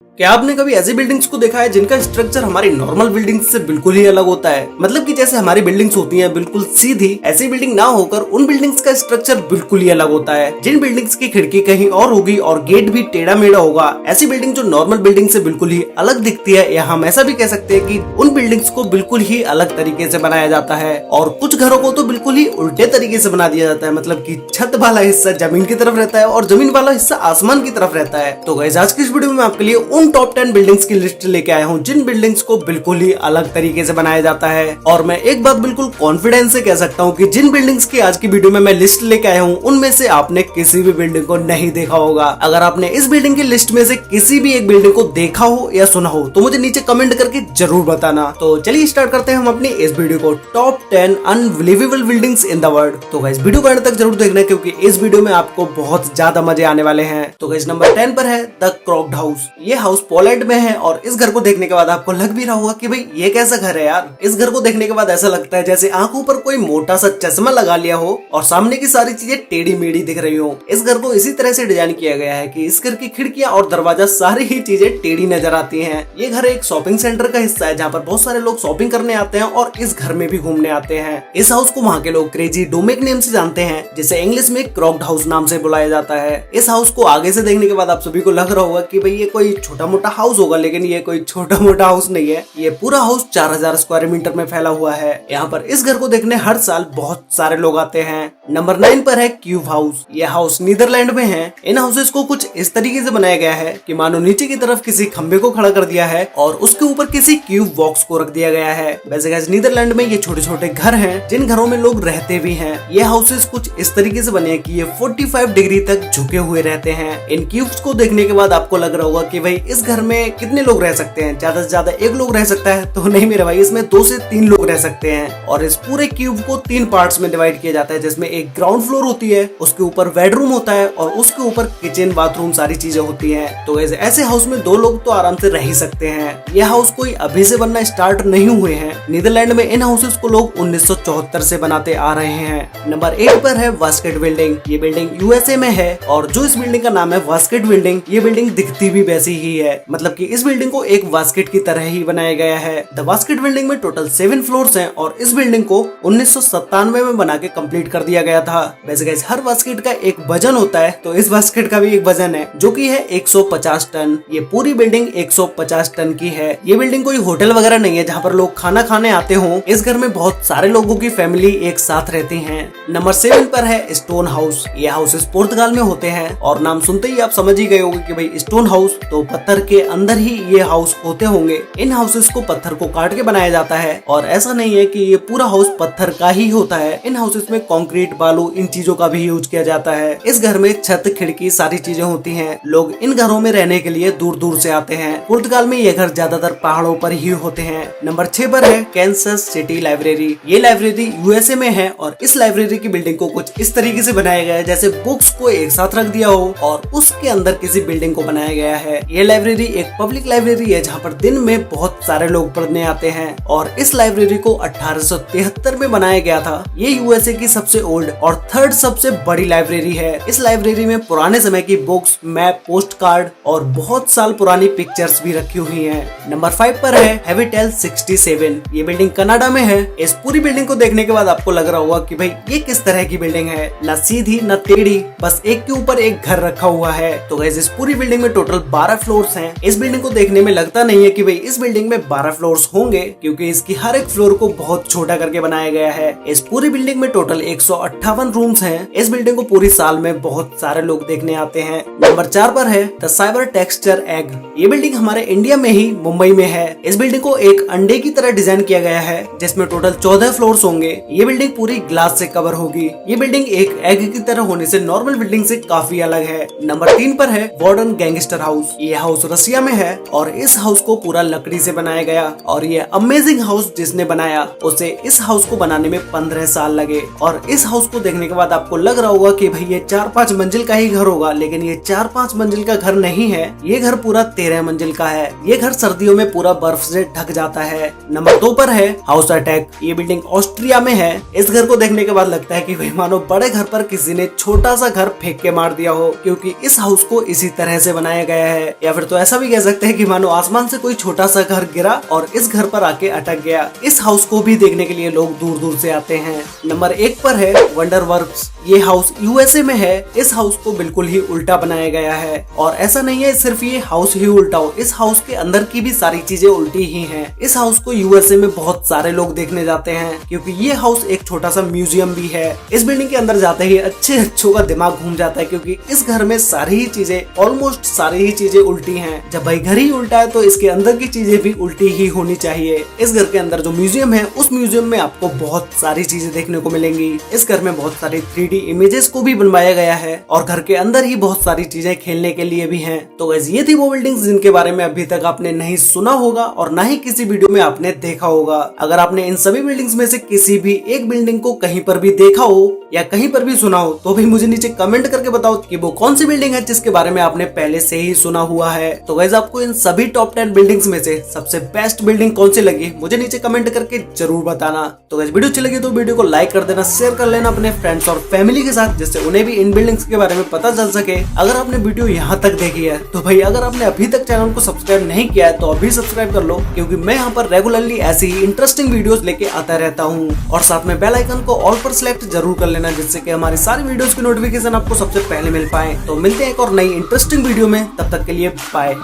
क्या आपने कभी ऐसी बिल्डिंग्स को देखा है जिनका स्ट्रक्चर हमारी नॉर्मल बिल्डिंग्स से बिल्कुल ही अलग होता है। मतलब कि जैसे हमारी बिल्डिंग्स होती हैं बिल्कुल सीधी, ऐसी बिल्डिंग ना होकर उन बिल्डिंग्स का स्ट्रक्चर बिल्कुल ही अलग होता है। जिन बिल्डिंग्स की खिड़की कहीं और होगी और गेट भी टेढ़ा मेढ़ा होगा, ऐसी बिल्डिंग जो नॉर्मल बिल्डिंग से बिल्कुल ही अलग दिखती है, या हम ऐसा भी कह सकते हैं कि उन बिल्डिंग्स को बिल्कुल ही अलग तरीके से बनाया जाता है। और कुछ घरों को तो बिल्कुल ही उल्टे तरीके से बना दिया जाता है। मतलब कि छत वाला हिस्सा जमीन की तरफ रहता है और जमीन वाला हिस्सा आसमान की तरफ रहता है। तो गाइस, आज की इस वीडियो में मैं आपके लिए उन टॉप 10 बिल्डिंग्स की लिस्ट लेके आया हूँ जिन बिल्डिंग्स को बिल्कुल ही अलग तरीके से बनाया जाता है। और मैं एक बात बिल्कुल कॉन्फिडेंस से कह सकता हूँ कि जिन बिल्डिंग्स की आज की वीडियो में मैं लिस्ट लेके आया हूँ उनमें से आपने किसी भी बिल्डिंग को नहीं देखा होगा। अगर आपने इस बिल्डिंग की लिस्ट में से किसी भी एक बिल्डिंग को देखा हो या सुना हो तो मुझे नीचे कमेंट करके जरूर बताना। तो चलिए स्टार्ट करते हैं हम अपनी इस वीडियो को, top 10 unbelievable buildings in the world. तो गाइस, वीडियो को अंत तक जरूर देखना क्योंकि इस वीडियो में आपको बहुत ज्यादा मजे आने वाले हैं। तो गाइस, नंबर 10 पर है द क्रॉक्ड हाउस। ये हाउस पोलैंड में है और इस घर को देखने के बाद आपको लग भी रहा होगा कि भाई ये कैसा घर है यार। इस घर को देखने के बाद ऐसा लगता है जैसे आंखों पर कोई मोटा सा चश्मा लगा लिया हो और सामने की सारी चीजें टेढ़ी मेढ़ी दिख रही हो। इस घर को इसी तरह से डिजाइन किया गया है कि इस घर की खिड़कियां और दरवाजा सारी ही चीजें टेढ़ी नजर आती हैं। ये घर एक शॉपिंग सेंटर का हिस्सा है जहाँ पर बहुत सारे लोग शॉपिंग करने आते हैं और इस घर में भी घूमने आते हैं। इस हाउस को वहाँ के लोग क्रेजी डोमेक नेम से जानते हैं, जिसे इंग्लिश में क्रॉक्ड हाउस नाम से बुलाया जाता है। इस हाउस को आगे से देखने के बाद आप सभी को लग रहा होगा कि भाई ये कोई छोटा मोटा हाउस होगा, लेकिन ये कोई छोटा मोटा हाउस नहीं है। ये पूरा हाउस 4000 स्क्वायर मीटर में फैला हुआ है। यहाँ पर इस घर को देखने हर साल बहुत सारे लोग आते हैं। नंबर 9 पर है क्यूब हाउस। यह हाउस नीदरलैंड में है। इन हाउसेस को कुछ इस तरीके से बनाया गया है कि मानो नीचे की तरफ किसी खंबे को खड़ा कर दिया है और उसके ऊपर किसी क्यूब बॉक्स को रख दिया गया है। वैसे गाइस, नीदरलैंड में ये छोटे छोटे घर हैं जिन घरों में लोग रहते भी हैं। ये हाउसेस कुछ इस तरीके से बने हैं कि ये 45 डिग्री तक झुके हुए रहते हैं। इन क्यूब्स को देखने के बाद आपको लग रहा होगा कि भाई इस घर में कितने लोग रह सकते हैं। ज्यादा से ज्यादा एक लोग रह सकता है, तो नहीं मेरे भाई, इसमें 2 से 3 लोग रह सकते हैं। और इस पूरे क्यूब को 3 पार्ट्स में डिवाइड किया जाता है, जिसमें एक ग्राउंड फ्लोर होती है, उसके ऊपर बेडरूम होता है और उसके ऊपर किचन बाथरूम सारी चीजें होती हैं। तो ऐसे हाउस में 2 लोग तो आराम से रह ही सकते हैं। यह हाउस कोई अभी से बनना स्टार्ट नहीं हुए हैं। नीदरलैंड में इन हाउसेस को लोग 1974 से बनाते आ रहे हैं। नंबर 8 पर है वास्केट बिल्डिंग। ये बिल्डिंग यूएसए में है और जो इस बिल्डिंग का नाम है वास्केट बिल्डिंग, ये बिल्डिंग दिखती भी वैसी ही है। मतलब कि इस बिल्डिंग को एक वास्केट की तरह ही बनाया गया है। द वास्केट बिल्डिंग में टोटल 7 फ्लोर्स हैं और इस बिल्डिंग को 1997 में बना के कंप्लीट कर दिया गया था। वैसे गाइस, हर वास्केट का एक वजन होता है, तो इस वास्केट का भी एक वजन है जो कि है 150 टन। ये पूरी बिल्डिंग 150 टन की है। ये बिल्डिंग कोई होटल वगैरह नहीं है जहाँ पर लोग खाना खाने आते हों। इस घर में बहुत सारे लोगों की फैमिली एक साथ रहती है। नंबर 7 पर है स्टोन हाउस। ये हाउसेस पुर्तगाल में होते हैं और नाम सुनते ही आप समझ ही गए होंगे कि भाई स्टोन हाउस तो पत्थर के अंदर ही ये हाउस होते होंगे। इन हाउसेस को पत्थर को काट के बनाया जाता है और ऐसा नहीं है कि ये पूरा हाउस पत्थर का ही होता है। इन हाउसेस में कंक्रीट, बालू, इन चीजों का भी यूज किया जाता है। इस घर में छत, खिड़की सारी चीजें होती हैं। लोग इन घरों में रहने के लिए दूर दूर से आते हैं। पुर्तगाल में ये घर ज्यादातर पहाड़ों पर ही होते हैं। नंबर 6 पर है कैंसस सिटी लाइब्रेरी। ये लाइब्रेरी यूएसए में है और इस लाइब्रेरी की बिल्डिंग को कुछ इस तरीके से बनाया गया है जैसे बुक्स को एक साथ रख दिया हो और उसके अंदर किसी बिल्डिंग को बनाया गया है। ये लाइब्रेरी एक पब्लिक लाइब्रेरी है जहाँ पर दिन में बहुत सारे लोग पढ़ने आते हैं और इस लाइब्रेरी को 1873 में बनाया गया था। ये यूएसए की सबसे ओल्ड और 3rd सबसे बड़ी लाइब्रेरी है। इस लाइब्रेरी में पुराने समय की बुक्स, मैप, पोस्ट कार्ड और बहुत साल पुरानी पिक्चर्स भी रखी हुई हैं। नंबर 5 पर है हैविटेल 67। ये बिल्डिंग कनाडा में है। इस पूरी बिल्डिंग को देखने के बाद आपको लग रहा होगा कि भाई ये किस तरह की बिल्डिंग है, न सीधी न टेढ़ी, बस एक के ऊपर एक घर रखा हुआ है। तो गाइस, इस पूरी बिल्डिंग में टोटल 12 फ्लोर्स हैं। इस बिल्डिंग को देखने में लगता नहीं है कि भाई इस बिल्डिंग में 12 फ्लोर्स होंगे क्योंकि इसकी हर एक फ्लोर को बहुत छोटा करके बनाया गया है। इस पूरी बिल्डिंग में टोटल 158 रूम्स हैं। इस बिल्डिंग को पूरी साल में बहुत सारे लोग देखने आते हैं। नंबर 4 पर है द साइबर टेक्सचर एग। ये बिल्डिंग हमारे इंडिया में ही मुंबई में है। इस बिल्डिंग को एक अंडे की तरह डिजाइन किया गया है जिसमें टोटल 14 फ्लोर्स होंगे। ये बिल्डिंग पूरी ग्लास से कवर होगी। ये बिल्डिंग एक एग की तरह होने से नॉर्मल बिल्डिंग से काफी अलग है। नंबर 3 पर है वार्डन गैंगस्टर हाउस। ये हाउस रसिया में है और इस हाउस को पूरा लकड़ी से बनाया गया और ये अमेजिंग हाउस जिसने बनाया उसे इस हाउस को बनाने में 15 साल लगे। और इस हाउस को देखने के बाद आपको लग रहा होगा कि भाई ये 4-5 मंजिल का ही घर होगा, लेकिन ये 4-5 मंजिल का घर नहीं है। ये घर पूरा 13 मंजिल का है। ये घर सर्दियों में पूरा बर्फ से ढक जाता है। नंबर 2 पर है हाउस अटैक। ये बिल्डिंग ऑस्ट्रिया में है। इस घर को देखने के बाद लगता है कि भाई मानो बड़े घर पर किसी ने छोटा सा घर फेंक के मार दिया हो, क्योंकि इस हाउस को इसी तरह से बनाया गया है। या फिर तो ऐसा भी कह सकते हैं कि मानो आसमान से कोई छोटा सा घर गिरा और इस घर पर आके अटक गया। इस हाउस को भी देखने के लिए लोग दूर दूर से आते हैं। नंबर 1 पर है वंडर वर्क्स। ये हाउस यूएसए में है। इस हाउस को बिल्कुल ही उल्टा बनाया गया है और ऐसा नहीं है सिर्फ ये हाउस ही उल्टा हो, इस हाउस के अंदर की भी सारी चीजें उल्टी ही हैं। इस हाउस को यूएसए में बहुत सारे लोग देखने जाते हैं क्योंकि ये हाउस एक छोटा सा म्यूजियम भी है। इस बिल्डिंग के अंदर जाते ही अच्छों का दिमाग घूम जाता है क्योंकि इस घर में सारी ही चीजें ऑलमोस्ट सारी ही चीजें उल्टी हैं। जब भाई घर ही उल्टा है तो इसके अंदर की चीजें भी उल्टी ही होनी चाहिए। इस घर के अंदर जो म्यूजियम है उस म्यूजियम में आपको बहुत सारी चीजें देखने को मिलेंगी। इस घर में बहुत सारी 3D इमेजेस को भी बनवाया गया है और घर के अंदर ही बहुत सारी चीजें खेलने के लिए भी हैं। तो गाइस ये थी वो बिल्डिंग्स जिनके बारे में अभी तक आपने नहीं सुना होगा और ना ही किसी वीडियो में आपने देखा होगा। अगर आपने इन सभी बिल्डिंग्स में से किसी भी एक बिल्डिंग को कहीं पर भी देखा हो या कहीं पर भी सुना हो तो भी मुझे नीचे कमेंट करके बताओ कि वो कौन सी बिल्डिंग है जिसके बारे में आपने पहले से ही सुना हुआ है। तो गाइस आपको इन सभी टॉप 10 बिल्डिंग्स में से सबसे बेस्ट बिल्डिंग कौन सी लगी मुझे नीचे कमेंट करके जरूर बताना। तो गाइस वीडियो अच्छी लगी तो वीडियो को लाइक कर देना, शेयर कर लेना अपने फ्रेंड्स और फैमिली के साथ जिससे उन्हें भी इन बिल्डिंग्स के बारे में पता चल सके। अगर आपने वीडियो यहाँ तक देखी है तो भाई अगर आपने अभी तक चैनल को सब्सक्राइब नहीं किया है तो अभी सब्सक्राइब कर लो क्योंकि मैं यहाँ पर रेगुलरली ऐसी ही इंटरेस्टिंग वीडियोस लेके आता रहता हूँ। और साथ में बेल आइकन को ऑल पर सिलेक्ट जरूर कर लेना जिससे कि हमारी सारी वीडियोस की नोटिफिकेशन आपको सबसे पहले मिल पाए। तो मिलते हैं एक और नई इंटरेस्टिंग वीडियो में, तब तक के लिए बाय।